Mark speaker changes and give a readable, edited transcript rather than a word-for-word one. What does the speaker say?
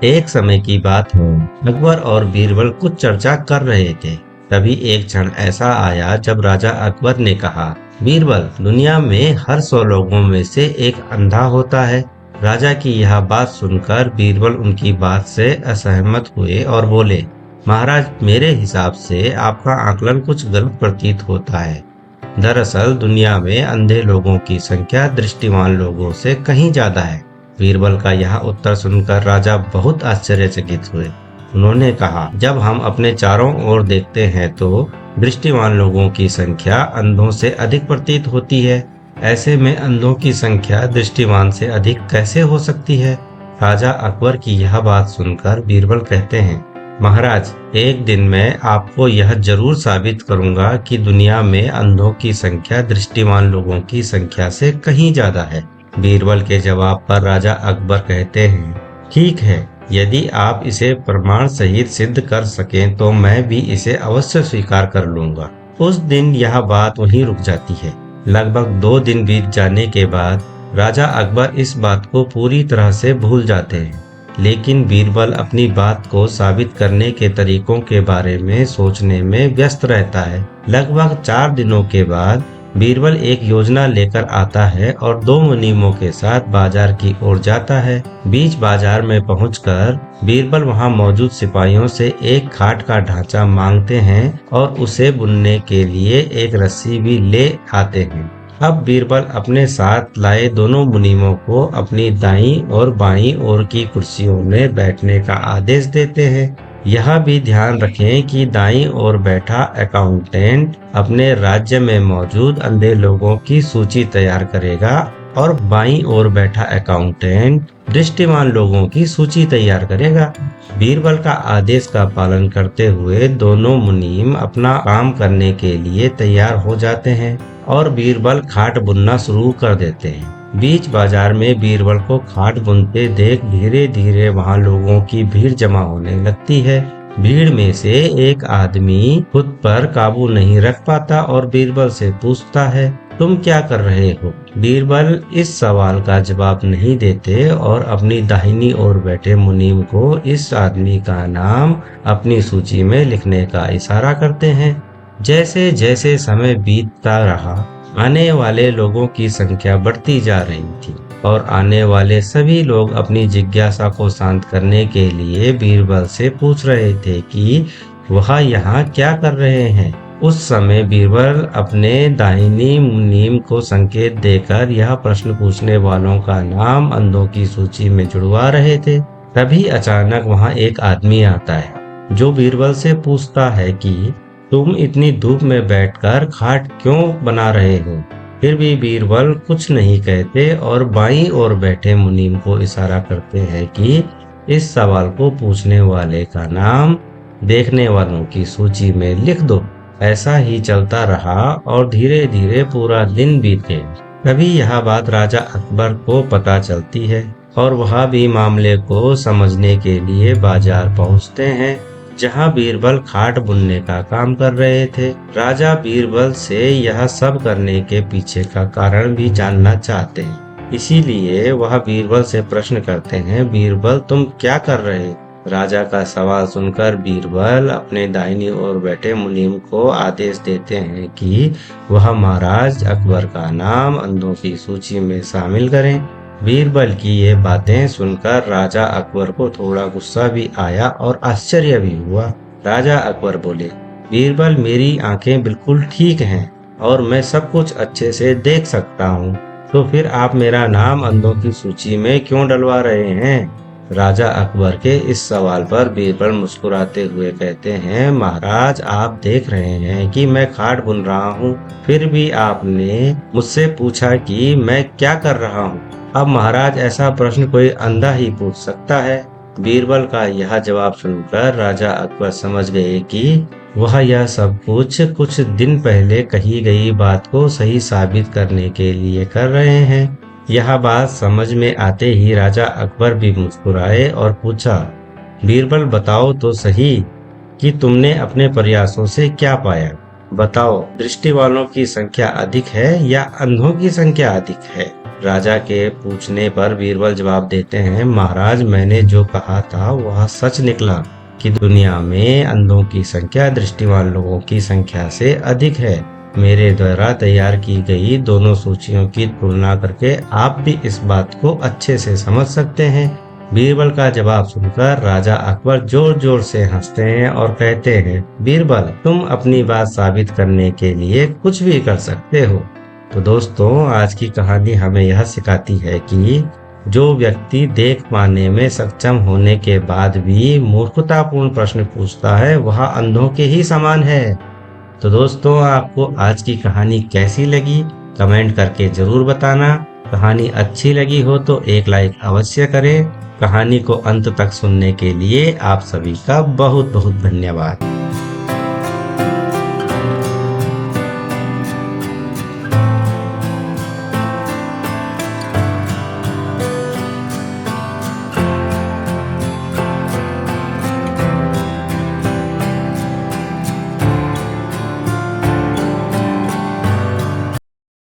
Speaker 1: एक समय की बात है। अकबर और बीरबल कुछ चर्चा कर रहे थे। तभी एक क्षण ऐसा आया जब राजा अकबर ने कहा, बीरबल, दुनिया में हर 100 लोगों में से एक अंधा होता है। राजा की यह बात सुनकर बीरबल उनकी बात से असहमत हुए और बोले, महाराज, मेरे हिसाब से आपका आकलन कुछ गलत प्रतीत होता है। दरअसल दुनिया में अंधे लोगों की संख्या दृष्टिमान लोगों से कहीं ज्यादा है। बीरबल का यह उत्तर सुनकर राजा बहुत आश्चर्यचकित हुए। उन्होंने कहा, जब हम अपने चारों ओर देखते हैं तो दृष्टिमान लोगों की संख्या अंधों से अधिक प्रतीत होती है। ऐसे में अंधों की संख्या दृष्टिमान से अधिक कैसे हो सकती है? राजा अकबर की यह बात सुनकर बीरबल कहते हैं, महाराज, एक दिन मैं आपको यह जरूर साबित करूंगा कि दुनिया में अंधों की संख्या दृष्टिमान लोगों की संख्या से कहीं ज्यादा है। बीरबल के जवाब पर राजा अकबर कहते हैं, ठीक है, यदि आप इसे प्रमाण सहित सिद्ध कर सकें तो मैं भी इसे अवश्य स्वीकार कर लूंगा। उस दिन यह बात वहीं रुक जाती है। लगभग 2 दिन बीत जाने के बाद राजा अकबर इस बात को पूरी तरह से भूल जाते हैं। लेकिन बीरबल अपनी बात को साबित करने के तरीकों के बारे में सोचने में व्यस्त रहता है। लगभग 4 दिनों के बाद बीरबल एक योजना लेकर आता है और 2 मुनीमों के साथ बाजार की ओर जाता है। बीच बाजार में पहुंचकर बीरबल वहां मौजूद सिपाहियों से एक खाट का ढांचा मांगते हैं और उसे बुनने के लिए एक रस्सी भी ले आते हैं। अब बीरबल अपने साथ लाए दोनों मुनीमों को अपनी दाईं और बाईं ओर की कुर्सियों में बैठने का आदेश देते हैं। यह भी ध्यान रखें कि दाईं ओर बैठा अकाउंटेंट अपने राज्य में मौजूद अंधे लोगों की सूची तैयार करेगा और बाईं ओर बैठा अकाउंटेंट दृष्टिमान लोगों की सूची तैयार करेगा। बीरबल का आदेश का पालन करते हुए दोनों मुनीम अपना काम करने के लिए तैयार हो जाते हैं और बीरबल खाट बुनना शुरू कर देते हैं। बीच बाजार में बीरबल को खाट बुनते देख धीरे धीरे वहां लोगों की भीड़ जमा होने लगती है। भीड़ में से एक आदमी खुद पर काबू नहीं रख पाता और बीरबल से पूछता है, तुम क्या कर रहे हो? बीरबल इस सवाल का जवाब नहीं देते और अपनी दाहिनी ओर बैठे मुनीम को इस आदमी का नाम अपनी सूची में लिखने का इशारा करते हैं। जैसे जैसे समय बीतता रहा, आने वाले लोगों की संख्या बढ़ती जा रही थी और आने वाले सभी लोग अपनी जिज्ञासा को शांत करने के लिए बीरबल से पूछ रहे थे कि वह यहाँ क्या कर रहे हैं। उस समय बीरबल अपने दाहिनी मुनीम को संकेत देकर यह प्रश्न पूछने वालों का नाम अंधों की सूची में जुड़वा रहे थे। तभी अचानक वहाँ एक आदमी आता है जो बीरबल से पूछता है कि तुम इतनी धूप में बैठकर खाट क्यों बना रहे हो? फिर भी बीरबल कुछ नहीं कहते और बाईं ओर बैठे मुनीम को इशारा करते हैं कि इस सवाल को पूछने वाले का नाम देखने वालों की सूची में लिख दो। ऐसा ही चलता रहा और धीरे धीरे पूरा दिन बीत गया। तभी यह बात राजा अकबर को पता चलती है और वह भी मामले को समझने के लिए बाजार पहुंचते हैं जहां बीरबल खाट बुनने का काम कर रहे थे। राजा बीरबल से यह सब करने के पीछे का कारण भी जानना चाहते हैं, इसीलिए वह बीरबल से प्रश्न करते हैं, बीरबल, तुम क्या कर रहे हो? राजा का सवाल सुनकर बीरबल अपने दाहिनी ओर बैठे मुनीम को आदेश देते हैं कि वह महाराज अकबर का नाम अंधों की सूची में शामिल करें। बीरबल की ये बातें सुनकर राजा अकबर को थोड़ा गुस्सा भी आया और आश्चर्य भी हुआ। राजा अकबर बोले, बीरबल, मेरी आंखें बिल्कुल ठीक हैं और मैं सब कुछ अच्छे से देख सकता हूँ, तो फिर आप मेरा नाम अंधों की सूची में क्यों डलवा रहे हैं? राजा अकबर के इस सवाल पर बीरबल मुस्कुराते हुए कहते हैं, महाराज, आप देख रहे हैं कि मैं खाट बुन रहा हूँ, फिर भी आपने मुझसे पूछा कि मैं क्या कर रहा हूँ। अब महाराज, ऐसा प्रश्न कोई अंधा ही पूछ सकता है। बीरबल का यह जवाब सुनकर राजा अकबर समझ गए कि वह यह सब कुछ दिन पहले कही गई बात को सही साबित करने के लिए कर रहे हैं। यह बात समझ में आते ही राजा अकबर भी मुस्कुराए और पूछा, बीरबल, बताओ तो सही कि तुमने अपने प्रयासों से क्या पाया? बताओ, दृष्टि वालों की संख्या अधिक है या अंधों की संख्या अधिक है? राजा के पूछने पर बीरबल जवाब देते हैं, महाराज मैंने जो कहा था वह सच निकला कि दुनिया में अंधों की संख्या दृष्टिवान लोगों की संख्या से अधिक है। मेरे द्वारा तैयार की गई दोनों सूचियों की तुलना करके आप भी इस बात को अच्छे से समझ सकते हैं। बीरबल का जवाब सुनकर राजा अकबर जोर जोर से हंसते हैं और कहते हैं, बीरबल तुम अपनी बात साबित करने के लिए कुछ भी कर सकते हो। तो दोस्तों आज की कहानी हमें यह सिखाती है कि जो व्यक्ति देख पाने में सक्षम होने के बाद भी मूर्खतापूर्ण प्रश्न पूछता है वह अंधों के ही समान है। तो दोस्तों आपको आज की कहानी कैसी लगी कमेंट करके जरूर बताना। कहानी अच्छी लगी हो तो एक लाइक अवश्य करें। कहानी को अंत तक सुनने के लिए आप सभी का बहुत बहुत धन्यवाद।